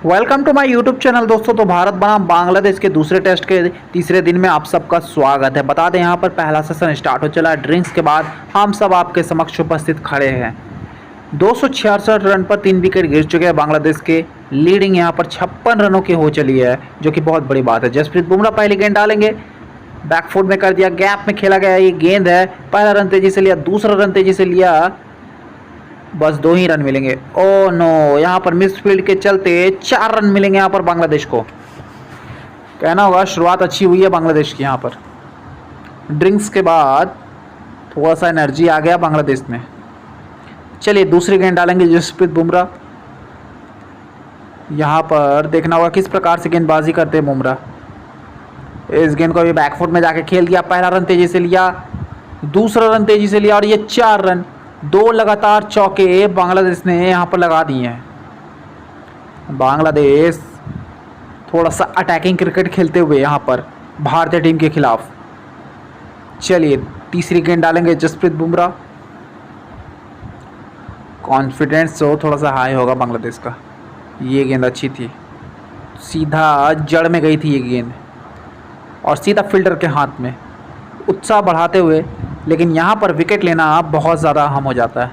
Welcome to my YouTube channel दोस्तों। तो भारत बनाम बांग्लादेश के दूसरे टेस्ट के तीसरे दिन में आप सबका स्वागत है। बता दें यहाँ पर पहला सेशन स्टार्ट हो चला है। ड्रिंक्स के बाद हम सब आपके समक्ष उपस्थित खड़े हैं। 266 रन पर 3 विकेट गिर चुके हैं बांग्लादेश के। लीडिंग यहाँ पर 56 रनों की हो चली है, जो कि बहुत बड़ी बात है। जसप्रीत बुमराह पहली गेंद डालेंगे, बैकफुट में कर दिया, गैप में खेला गया। ये गेंद है, पहला रन तेजी से लिया, दूसरा रन तेजी से लिया, बस 2 ही रन मिलेंगे। ओ नो, यहाँ पर मिस फील्ड के चलते 4 रन मिलेंगे यहाँ पर बांग्लादेश को। कहना होगा शुरुआत अच्छी हुई है बांग्लादेश की। यहाँ पर ड्रिंक्स के बाद थोड़ा सा एनर्जी आ गया बांग्लादेश में। चलिए दूसरी गेंद डालेंगे जसप्रीत बुमराह। यहाँ पर देखना होगा किस प्रकार से गेंदबाजी करते हैं बुमराह। इस गेंद को अभी बैकफुट में जाके खेल दिया, पहला रन तेजी से लिया, दूसरा रन तेजी से लिया और ये 4 रन। 2 लगातार चौके बांग्लादेश ने यहाँ पर लगा दिए हैं। बांग्लादेश थोड़ा सा अटैकिंग क्रिकेट खेलते हुए यहाँ पर भारतीय टीम के खिलाफ। चलिए तीसरी गेंद डालेंगे जसप्रीत बुमराह। कॉन्फिडेंस तो थोड़ा सा हाई होगा बांग्लादेश का। ये गेंद अच्छी थी, सीधा जड़ में गई थी ये गेंद और सीधा फील्डर के हाथ में, उत्साह बढ़ाते हुए। लेकिन यहाँ पर विकेट लेना बहुत ज़्यादा अहम हो जाता है।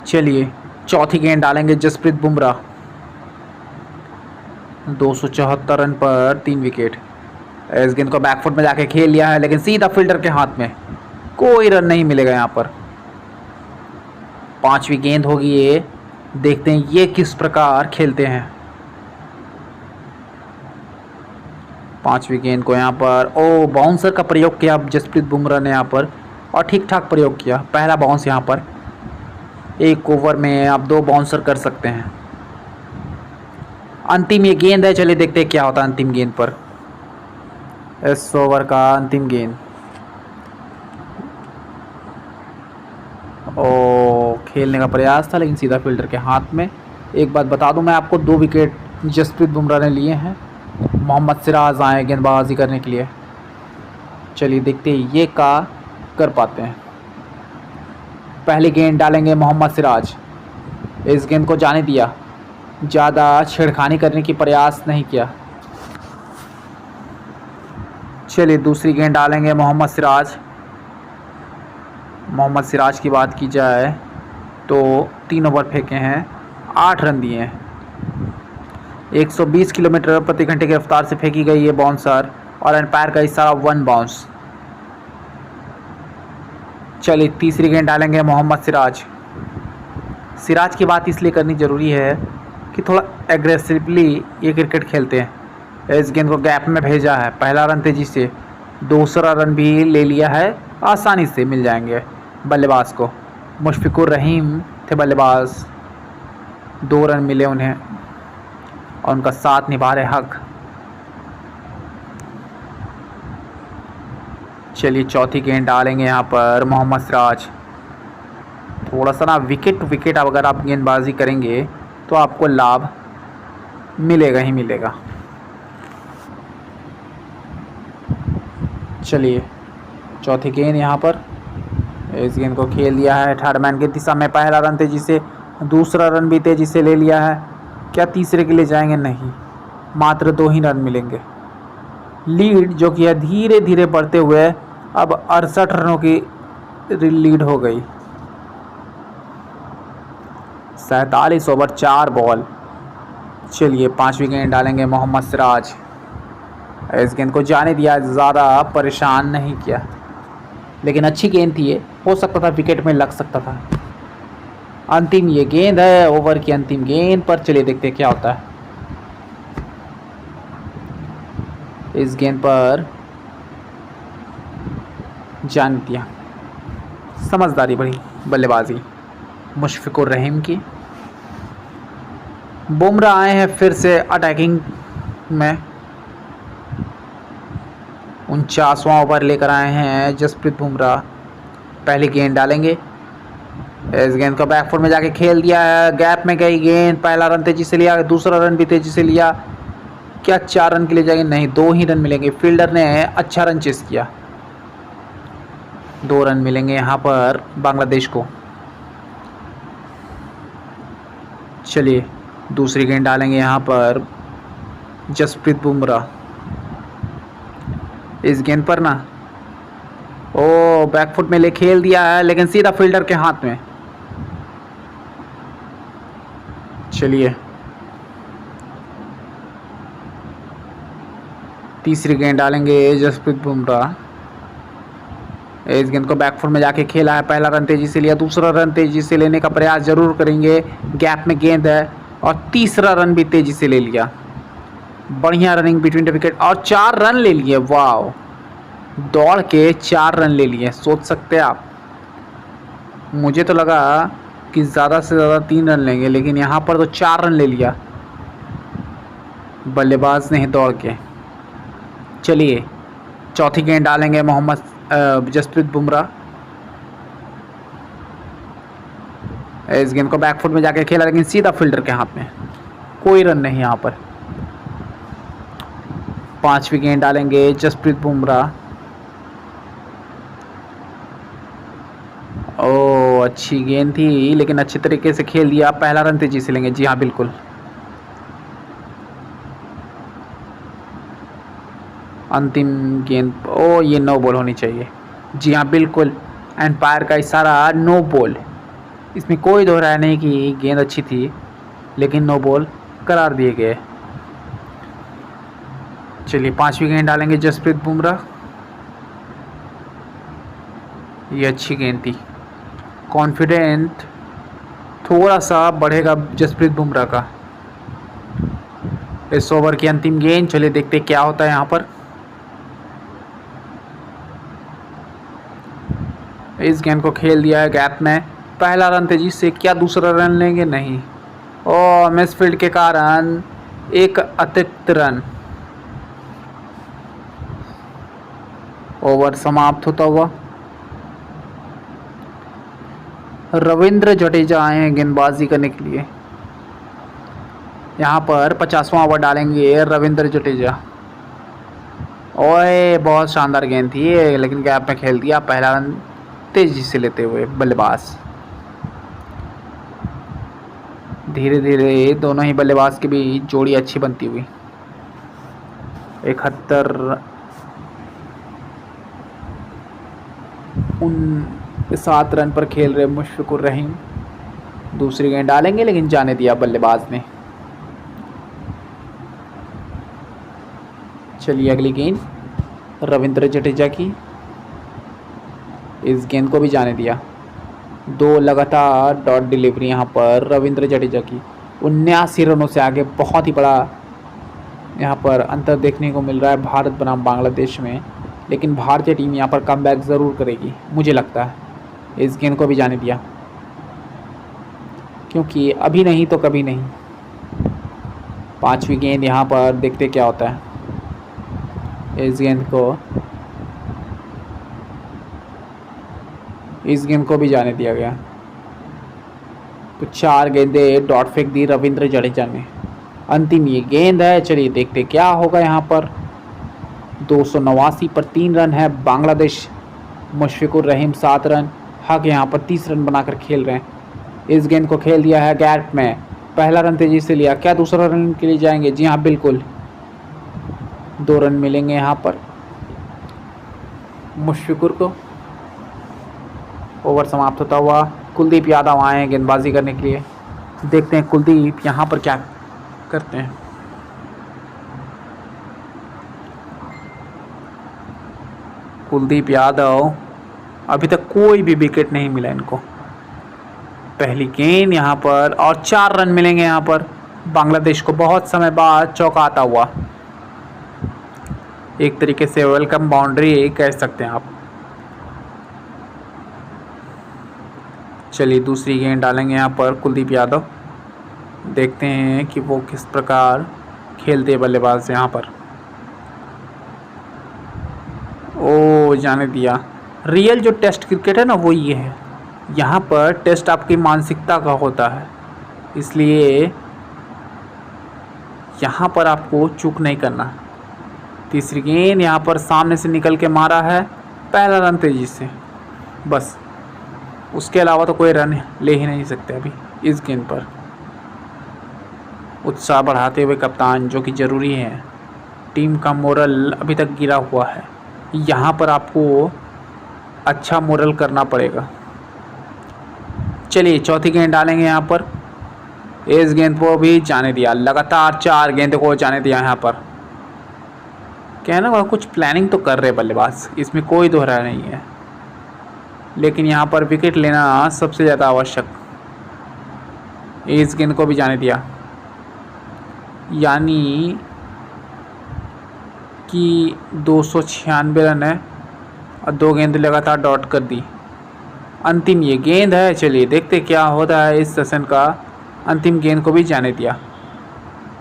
चलिए चौथी गेंद डालेंगे जसप्रीत बुमराह। 274 रन पर 3 विकेट। इस गेंद को बैकफुट में जाके खेल लिया है, लेकिन सीधा फील्डर के हाथ में, कोई रन नहीं मिलेगा यहाँ पर। 5वीं गेंद होगी ये, देखते हैं ये किस प्रकार खेलते हैं। 5वीं गेंद को यहाँ पर बाउंसर का प्रयोग किया जसप्रीत बुमराह ने यहाँ पर, और ठीक ठाक प्रयोग किया। पहला बाउंस यहाँ पर, एक ओवर में आप 2 बाउंसर कर सकते हैं। अंतिम ये गेंद है, चलिए देखते हैं क्या होता है अंतिम गेंद पर। इस ओवर का अंतिम गेंद, खेलने का प्रयास था लेकिन सीधा फील्डर के हाथ में। एक बात बता दूं मैं आपको, 2 विकेट जसप्रीत बुमराह ने लिए हैं। मोहम्मद सिराज आए गेंदबाजी करने के लिए। चलिए देखते हैं ये का कर पाते हैं। पहली गेंद डालेंगे मोहम्मद सिराज। इस गेंद को जाने दिया, ज़्यादा छेड़खानी करने की प्रयास नहीं किया। चलिए दूसरी गेंद डालेंगे मोहम्मद सिराज। मोहम्मद सिराज की बात की जाए तो 3 ओवर फेंके हैं, 8 रन दिए हैं। 120 किलोमीटर प्रति घंटे की रफ्तार से फेंकी गई ये बाउंसर और एम्पायर का इशारा 1 बाउंस। चलिए तीसरी गेंद डालेंगे मोहम्मद सिराज। सिराज की बात इसलिए करनी ज़रूरी है कि थोड़ा एग्रेसिवली ये क्रिकेट खेलते हैं। इस गेंद को गैप में भेजा है, पहला रन तेजी से, दूसरा रन भी ले लिया है, आसानी से मिल जाएंगे बल्लेबाज को। मुशफिकुर रहीम थे बल्लेबाज, 2 रन मिले उन्हें और उनका साथ निभा रहे हक। चलिए चौथी गेंद डालेंगे यहाँ पर मोहम्मद सिराज। थोड़ा सा ना विकेट टू विकेट अगर आप गेंदबाजी करेंगे तो आपको लाभ मिलेगा ही मिलेगा। चलिए चौथी गेंद यहाँ पर, इस गेंद को खेल दिया है 18 मैन की दिशा में, पहला रन तेजी से, दूसरा रन भी तेजी से ले लिया है। क्या तीसरे के लिए जाएंगे? नहीं, मात्र 2 ही रन मिलेंगे। लीड जो कि है धीरे धीरे बढ़ते हुए अब 68 रनों की लीड हो गई। 47 ओवर 4 बॉल। चलिए 5वीं गेंद डालेंगे मोहम्मद सिराज। इस गेंद को जाने दिया, ज़्यादा परेशान नहीं किया, लेकिन अच्छी गेंद थी ये, हो सकता था विकेट में लग सकता था। अंतिम ये गेंद है, ओवर की अंतिम गेंद पर। चलिए देखते हैं क्या होता है। इस गेंद पर जान दिया, समझदारी बड़ी बल्लेबाजी मुशफिकुर रहीम की। बुमराह आए हैं फिर से अटैकिंग में। 49वां ओवर लेकर आए हैं जसप्रीत बुमराह। पहली गेंद डालेंगे, इस गेंद को बैकफुट में जाके खेल दिया है, गैप में गई गेंद, पहला रन तेजी से लिया, दूसरा रन भी तेजी से लिया। क्या 4 रन के लिए जाएंगे? नहीं, 2 ही रन मिलेंगे। फील्डर ने अच्छा रन चेस किया, 2 रन मिलेंगे यहाँ पर बांग्लादेश को। चलिए दूसरी गेंद डालेंगे यहाँ पर जसप्रीत बुमराह। इस गेंद पर ना ओ बैकफुट में ले खेल दिया है, लेकिन सीधा फील्डर के हाथ में। चलिए तीसरी गेंद डालेंगे जसप्रीत बुमराह। इस गेंद को बैकफुट में जाके खेला है, पहला रन तेजी से लिया, दूसरा रन तेजी से लेने का प्रयास जरूर करेंगे, गैप में गेंद है, और तीसरा रन भी तेजी से ले लिया। बढ़िया रनिंग बिटवीन द विकेट और 4 रन ले लिए। वाह, दौड़ के 4 रन ले लिए। सोच सकते हैं आप, मुझे तो लगा कि ज़्यादा से ज़्यादा 3 रन लेंगे, लेकिन यहाँ पर तो 4 रन ले लिया बल्लेबाज ने दौड़ के। चलिए चौथी गेंद डालेंगे जसप्रीत बुमराह। इस गेंद को बैकफुट में जाके खेला, लेकिन सीधा फील्डर के हाथ में, कोई रन नहीं यहाँ पर। पांचवी गेंद डालेंगे जसप्रीत बुमराह। ओ अच्छी गेंद थी, लेकिन अच्छे तरीके से खेल दिया, पहला रन तेजी से लेंगे। जी हाँ बिल्कुल। अंतिम गेंद, ओ ये नो बॉल होनी चाहिए। जी हाँ बिल्कुल, एम्पायर का इशारा नो बॉल। इसमें कोई दो राय नहीं कि गेंद अच्छी थी, लेकिन नो बॉल करार दिए गए। चलिए पांचवी गेंद डालेंगे जसप्रीत बुमराह। ये अच्छी गेंद थी, कॉन्फिडेंट थोड़ा सा बढ़ेगा जसप्रीत बुमराह का। इस ओवर की अंतिम गेंद, चलिए देखते क्या होता है यहाँ पर। इस गेंद को खेल दिया है गैप में, पहला रन तेजी से, क्या दूसरा रन लेंगे? नहीं। और मिसफील्ड के कारण एक अतिरिक्त रन। ओवर समाप्त होता हुआ। रविंद्र जडेजा आए हैं गेंदबाजी करने के लिए। यहाँ पर 50वां ओवर डालेंगे रविंद्र जडेजा। ओए बहुत शानदार गेंद थी, लेकिन गैप में खेल दिया, पहला रन तेजी से लेते हुए बल्लेबाज। धीरे धीरे दोनों ही बल्लेबाज के बीच जोड़ी अच्छी बनती हुई। 7 रन पर खेल रहे मुशफिकुर रहीम। दूसरी गेंद डालेंगे, लेकिन जाने दिया बल्लेबाज ने। चलिए अगली गेंद रविंद्र जडेजा की। इस गेंद को भी जाने दिया। 2 लगातार डॉट डिलीवरी यहाँ पर रविंद्र जडेजा की। 79 रनों से आगे बहुत ही बड़ा यहाँ पर अंतर देखने को मिल रहा है भारत बनाम बांग्लादेश में, लेकिन भारतीय टीम यहाँ पर कमबैक ज़रूर करेगी मुझे लगता है। इस गेंद को भी जाने दिया, क्योंकि अभी नहीं तो कभी नहीं। पांचवी गेंद यहाँ पर देखते क्या होता है। इस गेंद को भी जाने दिया गया। तो 4 गेंदें डॉट फेंक दी रविंद्र जडेजा ने। अंतिम ये गेंद है, चलिए देखते क्या होगा यहाँ पर। 289 पर 3 रन है बांग्लादेश। मुशफिकुर रहीम 7 रन, हक यहाँ पर 30 रन बनाकर खेल रहे हैं। इस गेंद को खेल दिया है गैप में, पहला रन तेजी से लिया, क्या दूसरा रन के लिए जाएंगे? जी हाँ बिल्कुल, 2 रन मिलेंगे यहाँ पर मुशफिकुर को। ओवर समाप्त होता हुआ। कुलदीप यादव आए हैं गेंदबाजी करने के लिए। देखते हैं कुलदीप यहाँ पर क्या करते हैं। कुलदीप यादव, अभी तक कोई भी विकेट नहीं मिला इनको। पहली गेंद यहाँ पर, और 4 रन मिलेंगे यहाँ पर बांग्लादेश को बहुत समय बाद चौका आता हुआ। एक तरीके से वेलकम बाउंड्री कह सकते हैं आप। चलिए दूसरी गेंद डालेंगे यहाँ पर कुलदीप यादव। देखते हैं कि वो किस प्रकार खेलते बल्लेबाज यहाँ पर। ओ जाने दिया। रियल जो टेस्ट क्रिकेट है ना वो ये है, यहाँ पर टेस्ट आपकी मानसिकता का होता है, इसलिए यहाँ पर आपको चूक नहीं करना। तीसरी गेंद यहाँ पर सामने से निकल के मारा है, पहला रन तेजी से, बस उसके अलावा तो कोई रन ले ही नहीं सकते अभी इस गेंद पर। उत्साह बढ़ाते हुए कप्तान, जो कि ज़रूरी है। टीम का मोरल अभी तक गिरा हुआ है, यहाँ पर आपको अच्छा मोरल करना पड़ेगा। चलिए चौथी गेंद डालेंगे यहाँ पर। इस गेंद को भी जाने दिया, लगातार 4 गेंद को जाने दिया यहाँ पर। कहना होगा कुछ प्लानिंग तो कर रहे बल्लेबाज, इसमें कोई दोहरा नहीं है, लेकिन यहाँ पर विकेट लेना सबसे ज़्यादा आवश्यक। इस गेंद को भी जाने दिया, यानी कि 296 रन है और 2 गेंद लगातार डॉट कर दी। अंतिम ये गेंद है, चलिए देखते क्या होता है। इस सेशन का अंतिम गेंद को भी जाने दिया,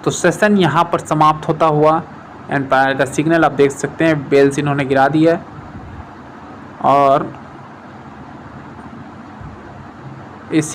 तो सेशन यहाँ पर समाप्त होता हुआ। एम्पायर का सिग्नल आप देख सकते हैं, बेल्स इन्होंने गिरा दिया है और इस